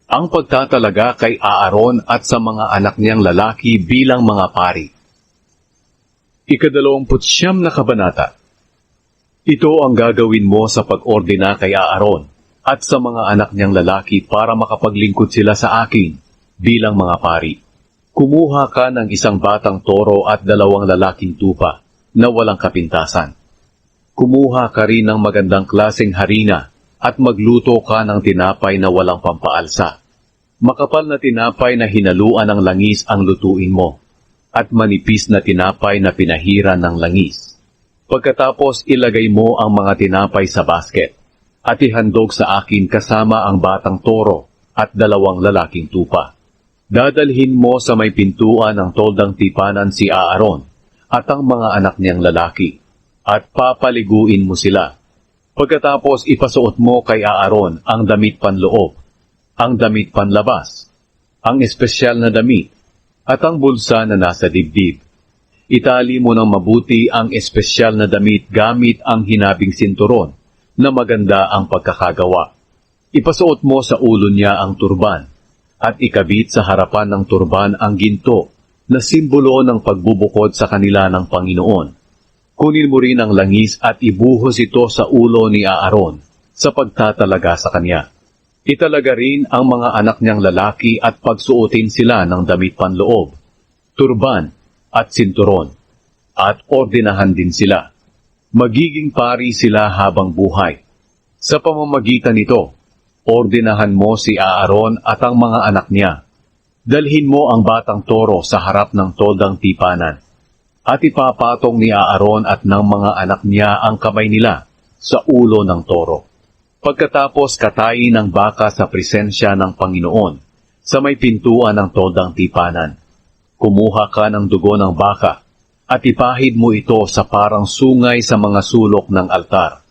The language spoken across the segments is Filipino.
ang pagtatalaga kay Aaron at sa mga anak niyang lalaki bilang mga pari. 29 na kabanata. Ito ang gagawin mo sa pag-ordina kay Aaron at sa mga anak niyang lalaki para makapaglingkod sila sa akin bilang mga pari. Kumuha ka ng isang batang toro at 2 lalaking tupa na walang kapintasan. Kumuha ka rin ng magandang klaseng harina at magluto ka ng tinapay na walang pampaalsa. Makapal na tinapay na hinaluan ng langis ang lutuin mo, at manipis na tinapay na pinahira ng langis. Pagkatapos ilagay mo ang mga tinapay sa basket, at ihandog sa akin kasama ang batang toro at 2 lalaking tupa. Dadalhin mo sa may pintuan ng toldang tipanan si Aaron at ang mga anak niyang lalaki, at papaliguin mo sila. Pagkatapos ipasuot mo kay Aaron ang damit panloob, ang damit panlabas, ang espesyal na damit, at ang bulsa na nasa dibdib. Itali mo ng mabuti ang espesyal na damit gamit ang hinabing sinturon na maganda ang pagkakagawa. Ipasuot mo sa ulo niya ang turban, at ikabit sa harapan ng turban ang ginto na simbolo ng pagbubukod sa kanila ng Panginoon. Kunin mo rin ang langis at ibuhos ito sa ulo ni Aaron sa pagtatalaga sa kanya. Italaga rin ang mga anak niyang lalaki at pagsuotin sila ng damit panloob, turban at sinturon, at ordinahan din sila. Magiging pari sila habang buhay. Sa pamamagitan nito, ordinahan mo si Aaron at ang mga anak niya. Dalhin mo ang batang toro sa harap ng toldang tipanan, at ipapatong ni Aaron at ng mga anak niya ang kamay nila sa ulo ng toro. Pagkatapos katayin ng baka sa presensya ng Panginoon sa may pintuan ng toldang tipanan. Kumuha ka ng dugo ng baka at ipahid mo ito sa parang sungay sa mga sulok ng altar,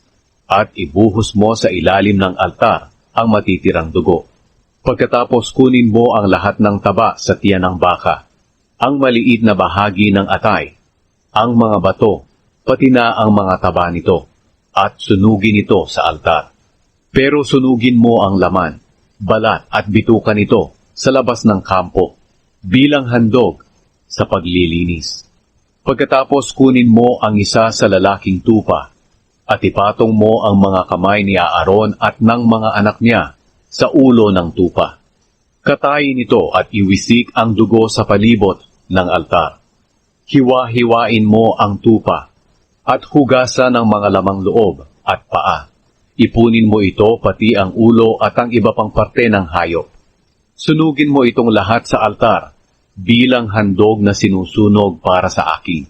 at ibuhos mo sa ilalim ng altar ang matitirang dugo. Pagkatapos kunin mo ang lahat ng taba sa tiyan ng baka, ang maliit na bahagi ng atay, ang mga bato, pati na ang mga taba nito, at sunugin ito sa altar. Pero sunugin mo ang laman, balat at bituka nito sa labas ng kampo, bilang handog sa paglilinis. Pagkatapos kunin mo ang isa sa lalaking tupa, at ipatong mo ang mga kamay ni Aaron at ng mga anak niya sa ulo ng tupa. Katayin ito at iwisik ang dugo sa palibot ng altar. Hiwa-hiwain mo ang tupa, at hugasan ng mga lamang loob at paa. Ipunin mo ito pati ang ulo at ang iba pang parte ng hayop. Sunugin mo itong lahat sa altar, bilang handog na sinusunog para sa akin.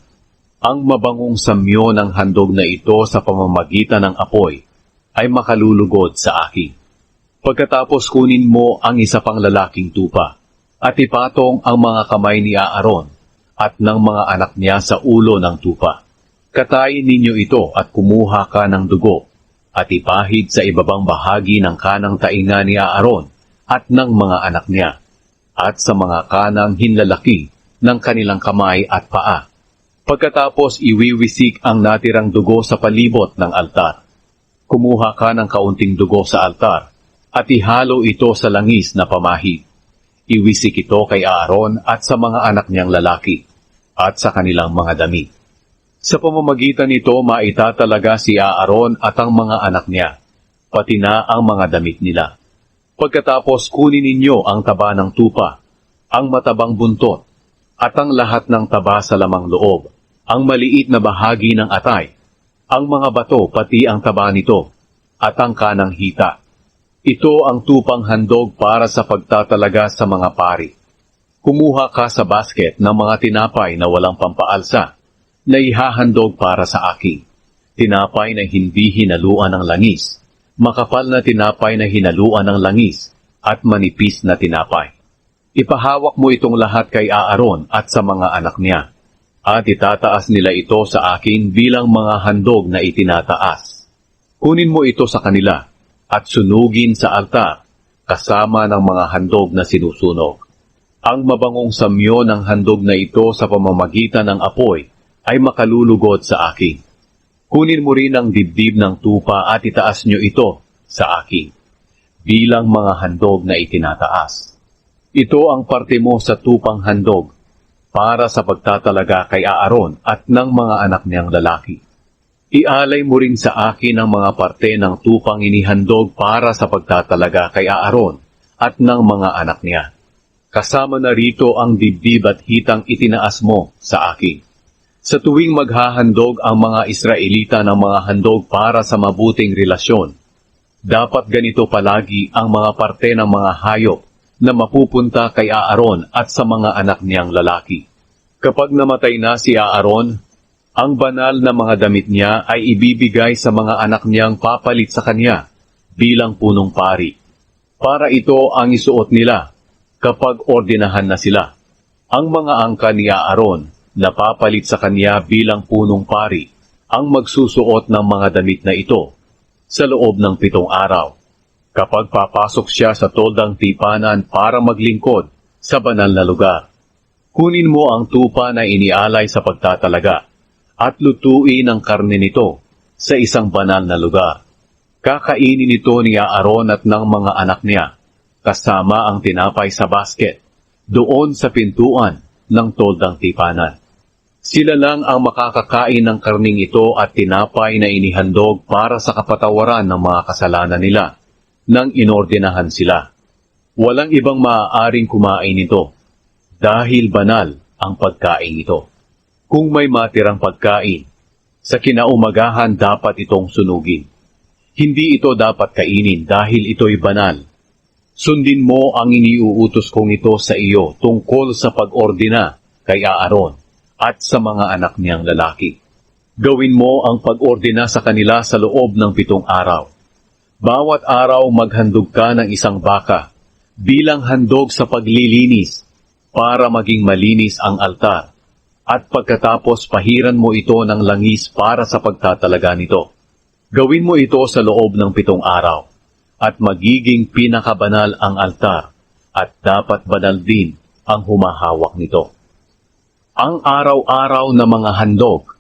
Ang mabangong samyo ng handog na ito sa pamamagitan ng apoy ay makalulugod sa akin. Pagkatapos kunin mo ang isa pang lalaking tupa, at ipatong ang mga kamay ni Aaron at ng mga anak niya sa ulo ng tupa. Katayin ninyo ito at kumuha ka ng dugo, at ipahid sa ibabang bahagi ng kanang tainga ni Aaron at ng mga anak niya, at sa mga kanang hinlalaki ng kanilang kamay at paa. Pagkatapos iwiwisik ang natirang dugo sa palibot ng altar. Kumuha ka ng kaunting dugo sa altar, at ihalo ito sa langis na pamahid. Iwisik ito kay Aaron at sa mga anak niyang lalaki, at sa kanilang mga damit. Sa pamamagitan nito maitatalaga si Aaron at ang mga anak niya, pati na ang mga damit nila. Pagkatapos kunin ninyo ang taba ng tupa, ang matabang buntot, at ang lahat ng taba sa lamang loob, ang maliit na bahagi ng atay, ang mga bato pati ang taba nito, at ang kanang hita. Ito ang tupang handog para sa pagtatalaga sa mga pari. Kumuha ka sa basket ng mga tinapay na walang pampaalsa, na ihahandog para sa akin. Tinapay na hindi hinaluan ng langis, makapal na tinapay na hinaluan ng langis, at manipis na tinapay. Ipahawak mo itong lahat kay Aaron at sa mga anak niya, at itataas nila ito sa akin bilang mga handog na itinataas. Kunin mo ito sa kanila, at sunugin sa altar, kasama ng mga handog na sinusunog. Ang mabangong samyo ng handog na ito sa pamamagitan ng apoy ay makalulugod sa akin. Kunin mo rin ang dibdib ng tupa at itaas nyo ito sa akin. bilang mga handog na itinataas. Ito ang parte mo sa tupang handog para sa pagtatalaga kay Aaron at ng mga anak niyang lalaki. Ialay mo rin sa akin ang mga parte ng tupang inihandog para sa pagtatalaga kay Aaron at ng mga anak niya. Kasama na rito ang dibdib at hitang itinaas mo sa akin. Sa tuwing maghahandog ang mga Israelita ng mga handog para sa mabuting relasyon, dapat ganito palagi ang mga parte ng mga hayop na mapupunta kay Aaron at sa mga anak niyang lalaki. Kapag namatay na si Aaron, ang banal na mga damit niya ay ibibigay sa mga anak niyang papalit sa kanya bilang punong pari. Para ito ang isuot nila kapag ordinahan na sila. Ang mga angka ni Aaron na papalit sa kanya bilang punong pari ang magsusuot ng mga damit na ito sa loob ng 7 araw. Kapag papasok siya sa toldang tipanan para maglingkod sa banal na lugar, kunin mo ang tupa na inialay sa pagtatalaga at lutuin ang karne nito sa isang banal na lugar. Kakainin ito ni Aaron at ng mga anak niya, kasama ang tinapay sa basket, doon sa pintuan ng toldang tipanan. Sila lang ang makakakain ng karning ito at tinapay na inihandog para sa kapatawaran ng mga kasalanan nila nang inordinahan sila. Walang ibang maaaring kumain ito dahil banal ang pagkain ito. Kung may matirang pagkain, sa kinaumagahan dapat itong sunugin. Hindi ito dapat kainin dahil ito'y banal. Sundin mo ang iniuutos kong ito sa iyo tungkol sa pag-ordina kay Aaron at sa mga anak niyang lalaki. Gawin mo ang pag-ordina sa kanila sa loob ng 7 araw. Bawat araw maghandog ka ng isang baka bilang handog sa paglilinis para maging malinis ang altar. At pagkatapos pahiran mo ito ng langis para sa pagtatalaga nito. Gawin mo ito sa loob ng 7 araw. At magiging pinakabanal ang altar at dapat banal din ang humahawak nito. Ang araw-araw na mga handog.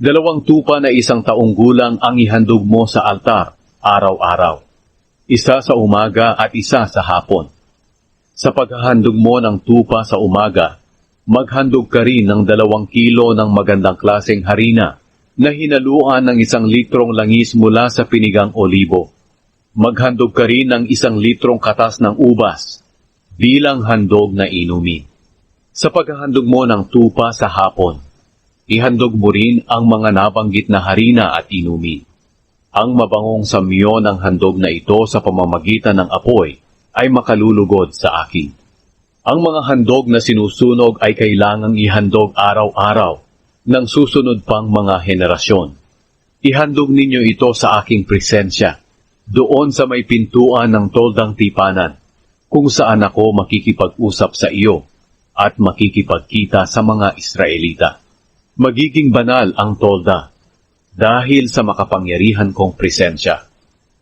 2 tupa na 1 taong gulang ang ihandog mo sa altar araw-araw. Isa sa umaga at isa sa hapon. Sa paghahandog mo ng tupa sa umaga, maghandog ka rin ng 2 kilo ng magandang klaseng harina na hinaluan ng 1 litrong langis mula sa pinigang olibo. Maghandog ka rin ng 1 litrong katas ng ubas bilang handog na inumin. Sa paghahandog mo ng tupa sa hapon, ihandog mo rin ang mga nabanggit na harina at inumin. Ang mabangong samyo ng handog na ito sa pamamagitan ng apoy ay makalulugod sa akin. Ang mga handog na sinusunog ay kailangang ihandog araw-araw ng susunod pang mga henerasyon. Ihandog ninyo ito sa aking presensya, doon sa may pintuan ng toldang tipanan, kung saan ako makikipag-usap sa iyo at makikipagkita sa mga Israelita. Magiging banal ang tolda dahil sa makapangyarihan kong presensya.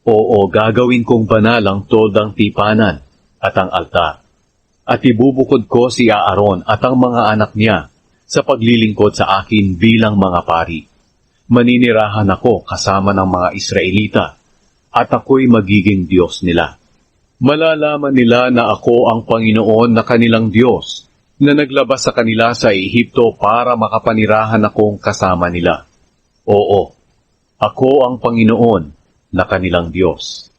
Oo, gagawin kong banal ang toldang tipanan at ang altar. At ibubukod ko si Aaron at ang mga anak niya sa paglilingkod sa akin bilang mga pari. Maninirahan ako kasama ng mga Israelita at ako'y magiging Diyos nila. Malalaman nila na ako ang Panginoon na kanilang Diyos na naglabas sa kanila sa Ehipto para makapanirahan akong kasama nila. Oo, ako ang Panginoon na kanilang Diyos.